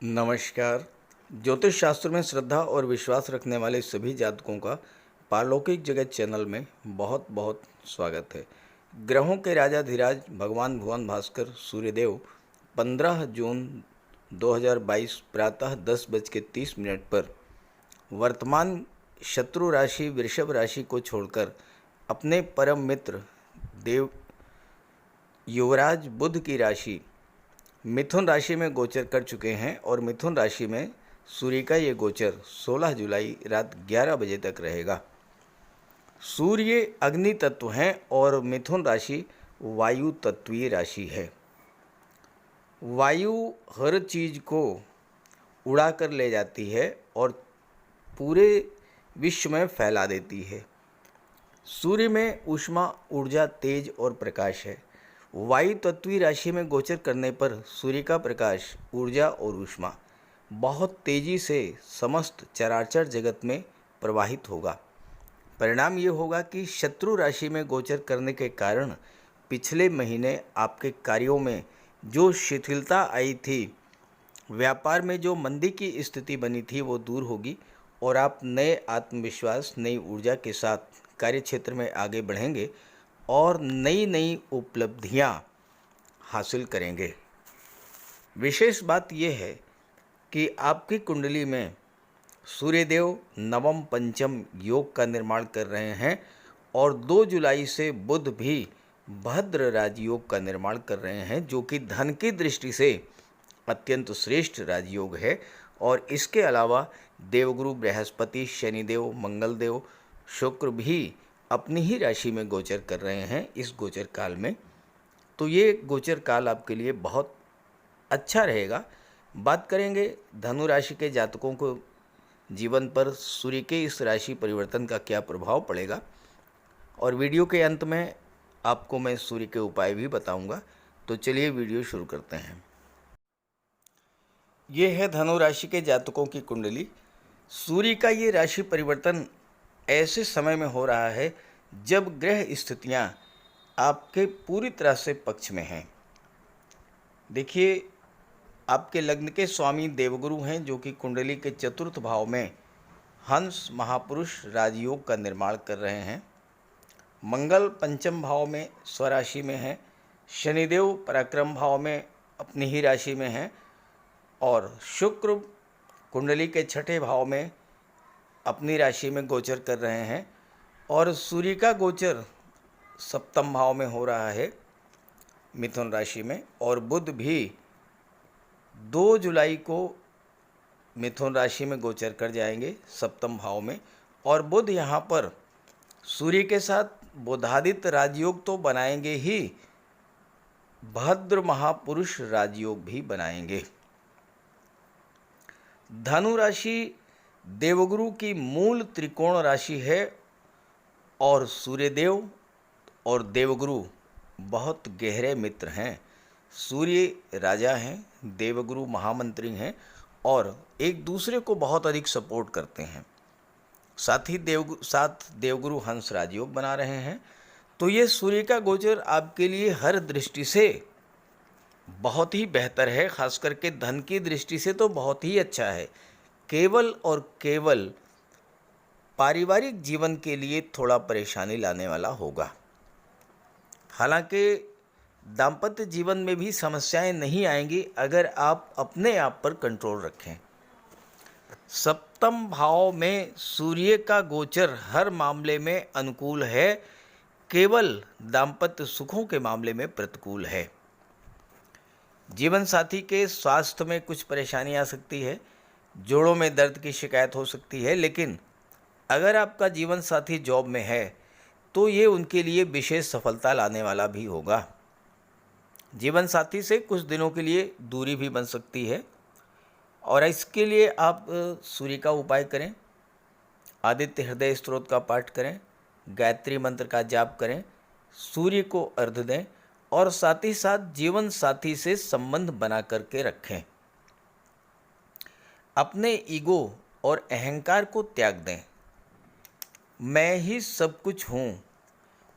नमस्कार। ज्योतिष शास्त्र में श्रद्धा और विश्वास रखने वाले सभी जातकों का पारलौकिक जगत चैनल में बहुत बहुत स्वागत है। ग्रहों के राजाधिराज भगवान भुवन भास्कर सूर्यदेव 15 जून 2022 प्रातः 10:30 पर वर्तमान शत्रु राशि वृषभ राशि को छोड़कर अपने परम मित्र देव युवराज बुध की राशि मिथुन राशि में गोचर कर चुके हैं और मिथुन राशि में सूर्य का ये गोचर 16 जुलाई रात 11 बजे तक रहेगा। सूर्य अग्नि तत्व हैं और मिथुन राशि वायु तत्वीय राशि है। वायु हर चीज़ को उड़ा कर ले जाती है और पूरे विश्व में फैला देती है। सूर्य में ऊष्मा, ऊर्जा, तेज और प्रकाश है। वायु तत्वीय राशि में गोचर करने पर सूर्य का प्रकाश, ऊर्जा और ऊष्मा बहुत तेजी से समस्त चराचर जगत में प्रवाहित होगा। परिणाम ये होगा कि शत्रु राशि में गोचर करने के कारण पिछले महीने आपके कार्यों में जो शिथिलता आई थी, व्यापार में जो मंदी की स्थिति बनी थी, वो दूर होगी और आप नए आत्मविश्वास, नई ऊर्जा के साथ कार्य क्षेत्र में आगे बढ़ेंगे और नई नई उपलब्धियां हासिल करेंगे। विशेष बात यह है कि आपकी कुंडली में सूर्यदेव नवम पंचम योग का निर्माण कर रहे हैं और 2 जुलाई से बुध भी भद्र राजयोग का निर्माण कर रहे हैं, जो कि धन की दृष्टि से अत्यंत श्रेष्ठ राजयोग है। और इसके अलावा देवगुरु बृहस्पति, शनिदेव, मंगलदेव, शुक्र भी अपनी ही राशि में गोचर कर रहे हैं इस गोचर काल में। तो ये गोचर काल आपके लिए बहुत अच्छा रहेगा। बात करेंगे धनु राशि के जातकों को जीवन पर सूर्य के इस राशि परिवर्तन का क्या प्रभाव पड़ेगा, और वीडियो के अंत में आपको मैं सूर्य के उपाय भी बताऊंगा। तो चलिए वीडियो शुरू करते हैं। ये है धनु राशि के जातकों की कुंडली। सूर्य का ये राशि परिवर्तन ऐसे समय में हो रहा है जब ग्रह स्थितियां आपके पूरी तरह से पक्ष में हैं। देखिए, आपके लग्न के स्वामी देवगुरु हैं, जो कि कुंडली के चतुर्थ भाव में हंस महापुरुष राजयोग का निर्माण कर रहे हैं। मंगल पंचम भाव में स्वराशि में है। शनिदेव पराक्रम भाव में अपनी ही राशि में हैं और शुक्र कुंडली के छठे भाव में अपनी राशि में गोचर कर रहे हैं और सूर्य का गोचर सप्तम भाव में हो रहा है मिथुन राशि में। और बुध भी 2 जुलाई को मिथुन राशि में गोचर कर जाएंगे सप्तम भाव में। और बुध यहाँ पर सूर्य के साथ बुधादित्य राजयोग तो बनाएंगे ही, भद्र महापुरुष राजयोग भी बनाएंगे। धनु राशि देवगुरु की मूल त्रिकोण राशि है और सूर्यदेव और देवगुरु बहुत गहरे मित्र हैं। सूर्य राजा हैं, देवगुरु महामंत्री हैं और एक दूसरे को बहुत अधिक सपोर्ट करते हैं। साथ ही देवगुरु हंस राजयोग बना रहे हैं। तो ये सूर्य का गोचर आपके लिए हर दृष्टि से बहुत ही बेहतर है, खास करके धन की दृष्टि से तो बहुत ही अच्छा है। केवल और केवल पारिवारिक जीवन के लिए थोड़ा परेशानी लाने वाला होगा। हालांकि दाम्पत्य जीवन में भी समस्याएं नहीं आएंगी अगर आप अपने आप पर कंट्रोल रखें। सप्तम भाव में सूर्य का गोचर हर मामले में अनुकूल है, केवल दाम्पत्य सुखों के मामले में प्रतिकूल है। जीवन साथी के स्वास्थ्य में कुछ परेशानी आ सकती है, जोड़ों में दर्द की शिकायत हो सकती है, लेकिन अगर आपका जीवन साथी जॉब में है तो ये उनके लिए विशेष सफलता लाने वाला भी होगा। जीवन साथी से कुछ दिनों के लिए दूरी भी बन सकती है और इसके लिए आप सूर्य का उपाय करें, आदित्य हृदय स्तोत्र का पाठ करें, गायत्री मंत्र का जाप करें, सूर्य को अर्घ्य दें और साथ ही साथ जीवन साथी से संबंध बना करके रखें। अपने ईगो और अहंकार को त्याग दें। मैं ही सब कुछ हूँ,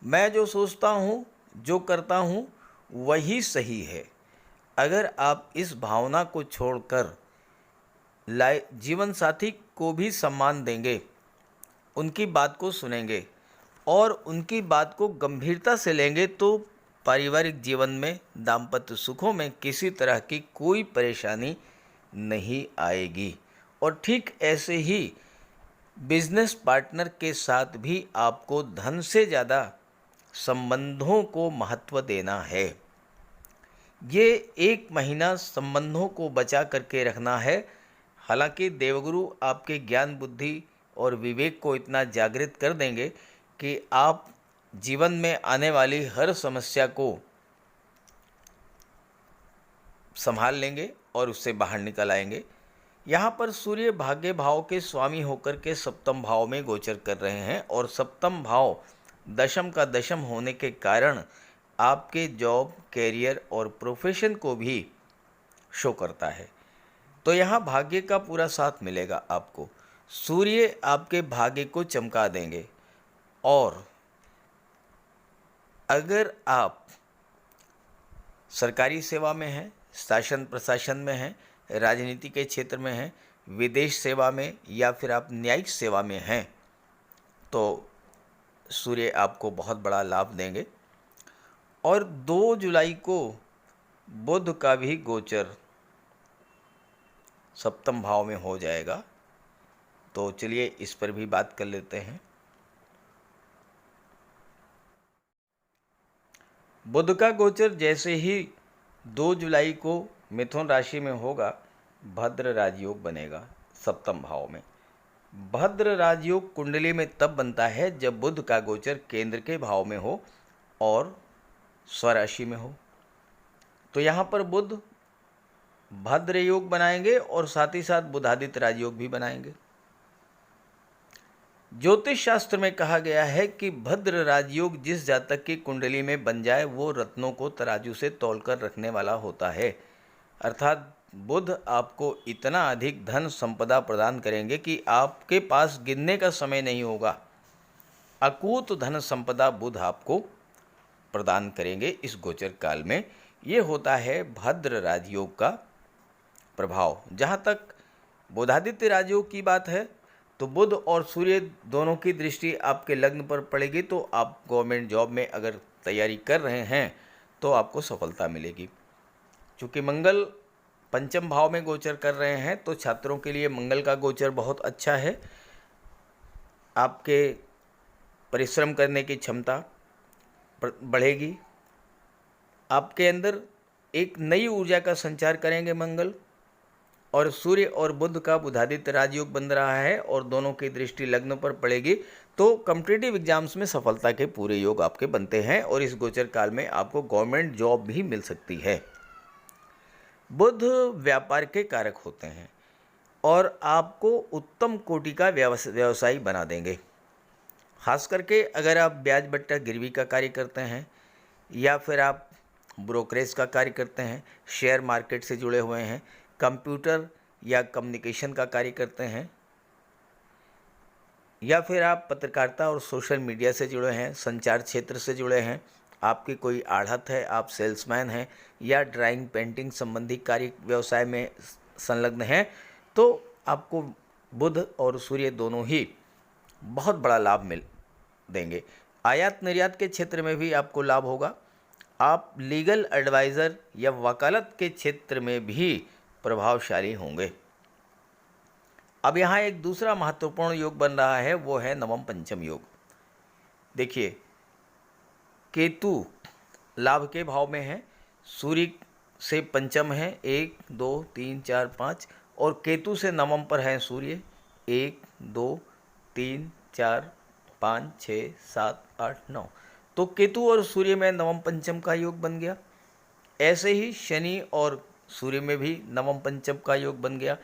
मैं जो सोचता हूँ, जो करता हूँ, वही सही है। अगर आप इस भावना को छोड़कर जीवन साथी को भी सम्मान देंगे, उनकी बात को सुनेंगे और उनकी बात को गंभीरता से लेंगे तो पारिवारिक जीवन में दाम्पत्य सुखों में किसी तरह की कोई परेशानी नहीं आएगी। और ठीक ऐसे ही बिजनेस पार्टनर के साथ भी आपको धन से ज़्यादा संबंधों को महत्व देना है। ये एक महीना संबंधों को बचा करके रखना है। हालांकि देवगुरु आपके ज्ञान बुद्धि और विवेक को इतना जागृत कर देंगे कि आप जीवन में आने वाली हर समस्या को संभाल लेंगे और उससे बाहर निकल आएंगे। यहाँ पर सूर्य भाग्य भाव के स्वामी होकर के सप्तम भाव में गोचर कर रहे हैं और सप्तम भाव दशम का दशम होने के कारण आपके जॉब, कैरियर और प्रोफेशन को भी शो करता है। तो यहाँ भाग्य का पूरा साथ मिलेगा आपको। सूर्य आपके भाग्य को चमका देंगे और अगर आप सरकारी सेवा में हैं, शासन प्रशासन में हैं, राजनीति के क्षेत्र में हैं, विदेश सेवा में या फिर आप न्यायिक सेवा में हैं तो सूर्य आपको बहुत बड़ा लाभ देंगे। और 2 जुलाई को बुध का भी गोचर सप्तम भाव में हो जाएगा। तो चलिए इस पर भी बात कर लेते हैं। बुध का गोचर जैसे ही 2 जुलाई को मिथुन राशि में होगा, भद्र राजयोग बनेगा सप्तम भाव में। भद्र राजयोग कुंडली में तब बनता है जब बुध का गोचर केंद्र के भाव में हो और स्वराशि में हो। तो यहाँ पर बुध भद्र योग बनाएंगे और साथ ही साथ बुधादित्य राजयोग भी बनाएंगे। ज्योतिष शास्त्र में कहा गया है कि भद्र राजयोग जिस जातक की कुंडली में बन जाए वो रत्नों को तराजू से तौलकर रखने वाला होता है। अर्थात बुध आपको इतना अधिक धन संपदा प्रदान करेंगे कि आपके पास गिनने का समय नहीं होगा। अकूत धन संपदा बुध आपको प्रदान करेंगे इस गोचर काल में। ये होता है भद्र राजयोग का प्रभाव। जहाँ तक बुधादित्य राजयोग की बात है तो बुध और सूर्य दोनों की दृष्टि आपके लग्न पर पड़ेगी। तो आप गवर्नमेंट जॉब में अगर तैयारी कर रहे हैं तो आपको सफलता मिलेगी। चूँकि मंगल पंचम भाव में गोचर कर रहे हैं तो छात्रों के लिए मंगल का गोचर बहुत अच्छा है। आपके परिश्रम करने की क्षमता बढ़ेगी। आपके अंदर एक नई ऊर्जा का संचार करेंगे मंगल। और सूर्य और बुध का बुधादित्य राजयोग बन रहा है और दोनों की दृष्टि लग्न पर पड़ेगी तो कॉम्पिटिटिव एग्जाम्स में सफलता के पूरे योग आपके बनते हैं और इस गोचर काल में आपको गवर्नमेंट जॉब भी मिल सकती है। बुध व्यापार के कारक होते हैं और आपको उत्तम कोटि का व्यवसायी बना देंगे। खास करके अगर आप ब्याज बट्टा गिरवी का कार्य करते हैं या फिर आप ब्रोकरेज का कार्य करते हैं, शेयर मार्केट से जुड़े हुए हैं, कंप्यूटर या कम्युनिकेशन का कार्य करते हैं या फिर आप पत्रकारिता और सोशल मीडिया से जुड़े हैं, संचार क्षेत्र से जुड़े हैं, आपकी कोई आढ़त है, आप सेल्समैन हैं या ड्राइंग पेंटिंग संबंधी कार्य व्यवसाय में संलग्न हैं तो आपको बुध और सूर्य दोनों ही बहुत बड़ा लाभ मिल देंगे। आयात निर्यात के क्षेत्र में भी आपको लाभ होगा। आप लीगल एडवाइज़र या वकालत के क्षेत्र में भी प्रभावशाली होंगे। अब यहाँ एक दूसरा महत्वपूर्ण योग बन रहा है, वो है नवम पंचम योग। देखिए, केतु लाभ के भाव में है, सूर्य से पंचम है 1 2 3 4 5 और केतु से नवम पर है सूर्य 1 2 3 4 5 6 7 8 9। तो केतु और सूर्य में नवम पंचम का योग बन गया। ऐसे ही शनि और सूर्य में भी नवम पंचम का योग बन गया।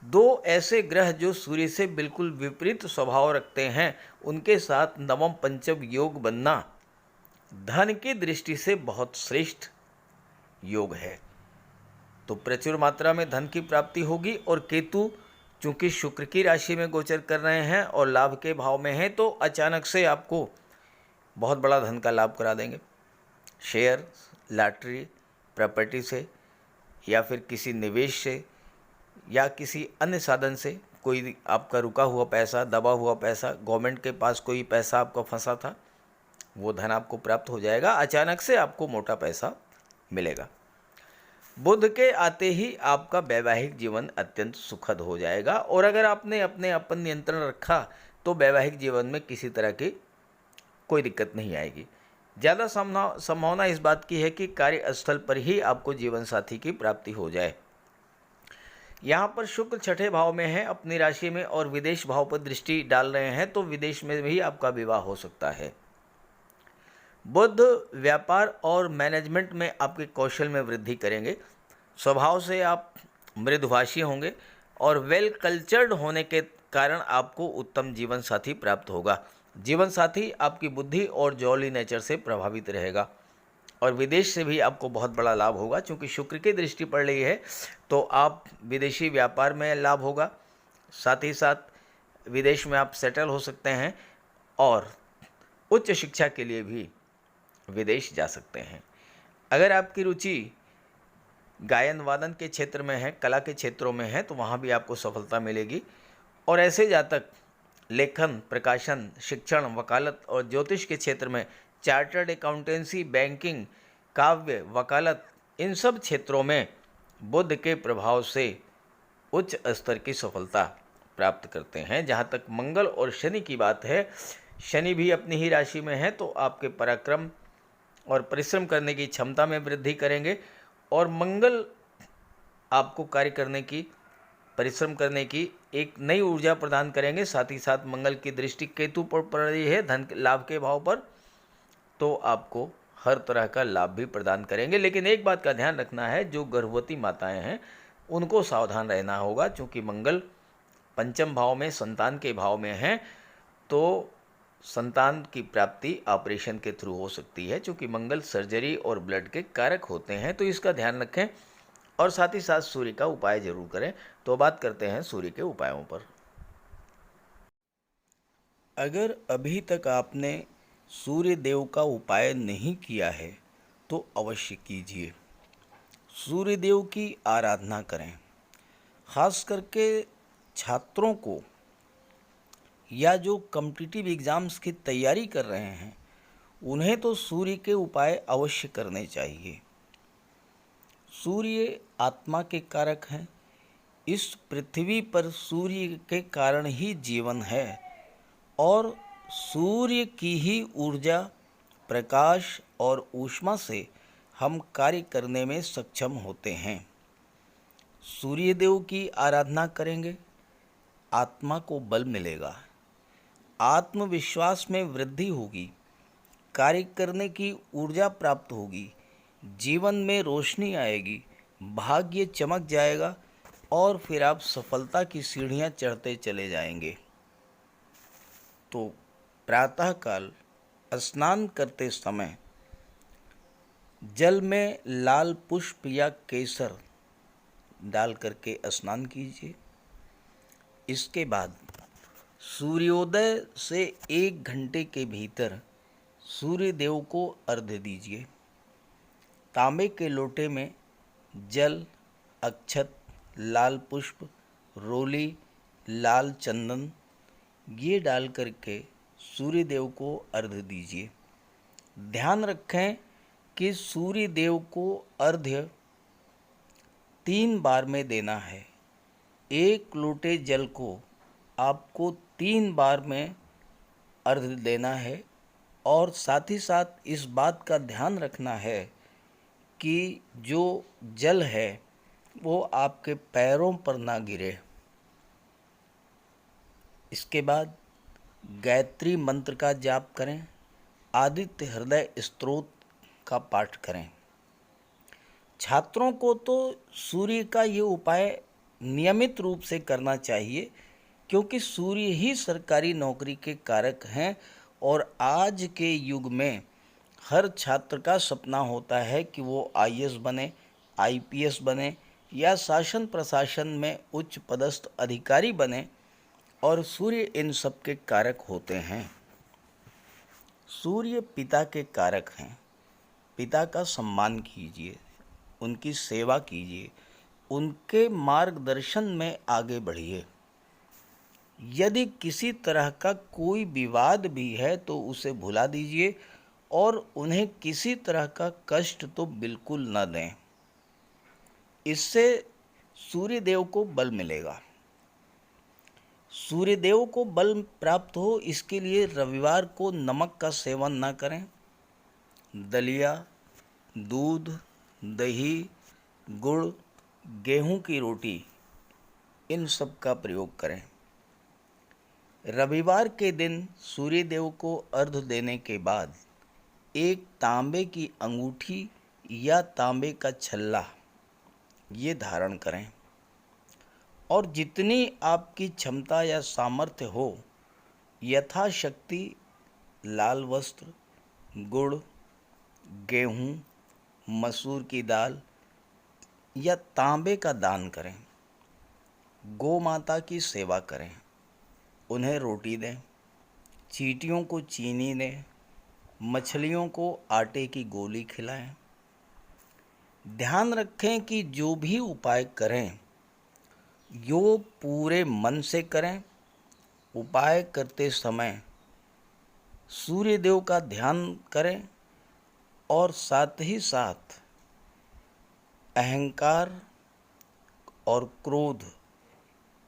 2 ऐसे ग्रह जो सूर्य से बिल्कुल विपरीत स्वभाव रखते हैं उनके साथ नवम पंचम योग बनना धन की दृष्टि से बहुत श्रेष्ठ योग है। तो प्रचुर मात्रा में धन की प्राप्ति होगी। और केतु चूंकि शुक्र की राशि में गोचर कर रहे हैं और लाभ के भाव में हैं तो अचानक से आपको बहुत बड़ा धन का लाभ करा देंगे। शेयर, लॉटरी, प्रॉपर्टी से या फिर किसी निवेश से या किसी अन्य साधन से कोई आपका रुका हुआ पैसा, दबा हुआ पैसा, गवर्नमेंट के पास कोई पैसा आपका फंसा था, वो धन आपको प्राप्त हो जाएगा। अचानक से आपको मोटा पैसा मिलेगा। बुध के आते ही आपका वैवाहिक जीवन अत्यंत सुखद हो जाएगा, और अगर आपने अपने अपन नियंत्रण रखा तो वैवाहिक जीवन में किसी तरह की कोई दिक्कत नहीं आएगी। ज़्यादा संभावना इस बात की है कि कार्यस्थल पर ही आपको जीवन साथी की प्राप्ति हो जाए। यहाँ पर शुक्र छठे भाव में है अपनी राशि में, और विदेश भाव पर दृष्टि डाल रहे हैं, तो विदेश में भी आपका विवाह हो सकता है। बुध व्यापार और मैनेजमेंट में आपके कौशल में वृद्धि करेंगे। स्वभाव से आप मृदुभाषी होंगे और वेल कल्चर्ड होने के कारण आपको उत्तम जीवन साथी प्राप्त होगा। जीवन साथी आपकी बुद्धि और जॉली नेचर से प्रभावित रहेगा, और विदेश से भी आपको बहुत बड़ा लाभ होगा। चूँकि शुक्र की दृष्टि पड़ रही है तो आप विदेशी व्यापार में लाभ होगा, साथ ही साथ विदेश में आप सेटल हो सकते हैं, और उच्च शिक्षा के लिए भी विदेश जा सकते हैं। अगर आपकी रुचि गायन वादन के क्षेत्र में है, कला के क्षेत्रों में है, तो वहाँ भी आपको सफलता मिलेगी। और ऐसे जातक लेखन, प्रकाशन, शिक्षण, वकालत और ज्योतिष के क्षेत्र में, चार्टर्ड अकाउंटेंसी, बैंकिंग, काव्य, वकालत, इन सब क्षेत्रों में बुध के प्रभाव से उच्च स्तर की सफलता प्राप्त करते हैं। जहाँ तक मंगल और शनि की बात है, शनि भी अपनी ही राशि में है, तो आपके पराक्रम और परिश्रम करने की क्षमता में वृद्धि करेंगे, और मंगल आपको कार्य करने की, परिश्रम करने की एक नई ऊर्जा प्रदान करेंगे। साथ ही साथ मंगल की दृष्टि केतु पर पड़ रही है धन लाभ के भाव पर, तो आपको हर तरह का लाभ भी प्रदान करेंगे। लेकिन एक बात का ध्यान रखना है, जो गर्भवती माताएं हैं उनको सावधान रहना होगा, क्योंकि मंगल पंचम भाव में संतान के भाव में है, तो संतान की प्राप्ति ऑपरेशन के थ्रू हो सकती है। क्योंकि मंगल सर्जरी और ब्लड के कारक होते हैं, तो इसका ध्यान रखें, और साथ ही साथ सूर्य का उपाय जरूर करें। तो बात करते हैं सूर्य के उपायों पर। अगर अभी तक आपने सूर्य देव का उपाय नहीं किया है तो अवश्य कीजिए। सूर्य देव की आराधना करें। खास करके छात्रों को या जो कॉम्पिटिटिव एग्ज़ाम्स की तैयारी कर रहे हैं, उन्हें तो सूर्य के उपाय अवश्य करने चाहिए। सूर्य आत्मा के कारक हैं। इस पृथ्वी पर सूर्य के कारण ही जीवन है, और सूर्य की ही ऊर्जा, प्रकाश और ऊष्मा से हम कार्य करने में सक्षम होते हैं। सूर्य देव की आराधना करेंगे, आत्मा को बल मिलेगा, आत्मविश्वास में वृद्धि होगी, कार्य करने की ऊर्जा प्राप्त होगी, जीवन में रोशनी आएगी, भाग्य चमक जाएगा, और फिर आप सफलता की सीढ़ियां चढ़ते चले जाएंगे। तो प्रातःकाल स्नान करते समय जल में लाल पुष्प या केसर डाल करके स्नान कीजिए। इसके बाद सूर्योदय से 1 घंटे के भीतर सूर्य देव को अर्घ्य दीजिए। तांबे के लोटे में जल, अक्षत, लाल पुष्प, रोली, लाल चंदन, ये डाल करके सूर्य देव को अर्घ्य दीजिए। ध्यान रखें कि सूर्य देव को अर्घ्य 3 बार में देना है। 1 लोटे जल को आपको 3 बार में अर्घ्य देना है, और साथ ही साथ इस बात का ध्यान रखना है कि जो जल है वो आपके पैरों पर ना गिरे। इसके बाद गायत्री मंत्र का जाप करें, आदित्य हृदय स्तोत्र का पाठ करें। छात्रों को तो सूर्य का ये उपाय नियमित रूप से करना चाहिए, क्योंकि सूर्य ही सरकारी नौकरी के कारक हैं, और आज के युग में हर छात्र का सपना होता है कि वो आईएएस बने, आईपीएस बने, या शासन प्रशासन में उच्च पदस्थ अधिकारी बने, और सूर्य इन सब के कारक होते हैं। सूर्य पिता के कारक हैं। पिता का सम्मान कीजिए, उनकी सेवा कीजिए, उनके मार्गदर्शन में आगे बढ़िए। यदि किसी तरह का कोई विवाद भी है तो उसे भुला दीजिए और उन्हें किसी तरह का कष्ट तो बिल्कुल न दें। इससे सूर्यदेव को बल मिलेगा। सूर्यदेव को बल प्राप्त हो इसके लिए रविवार को नमक का सेवन न करें। दलिया, दूध, दही, गुड़, गेहूं की रोटी, इन सब का प्रयोग करें। रविवार के दिन सूर्यदेव को अर्घ्य देने के बाद एक तांबे की अंगूठी या तांबे का छल्ला ये धारण करें और जितनी आपकी क्षमता या सामर्थ्य हो यथाशक्ति लाल वस्त्र, गुड़, गेहूं, मसूर की दाल या तांबे का दान करें। गौ माता की सेवा करें, उन्हें रोटी दें, चींटियों को चीनी दें, मछलियों को आटे की गोली खिलाएं। ध्यान रखें कि जो भी उपाय करें यो पूरे मन से करें। उपाय करते समय सूर्यदेव का ध्यान करें और साथ ही साथ अहंकार और क्रोध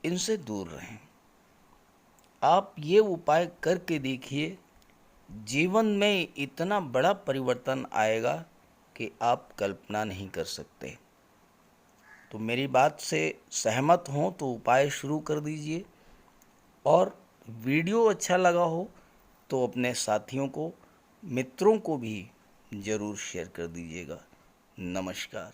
इनसे दूर रहें। आप ये उपाय करके देखिए, जीवन में इतना बड़ा परिवर्तन आएगा कि आप कल्पना नहीं कर सकते। तो मेरी बात से सहमत हों तो उपाय शुरू कर दीजिए और वीडियो अच्छा लगा हो तो अपने साथियों को, मित्रों को भी ज़रूर शेयर कर दीजिएगा। नमस्कार।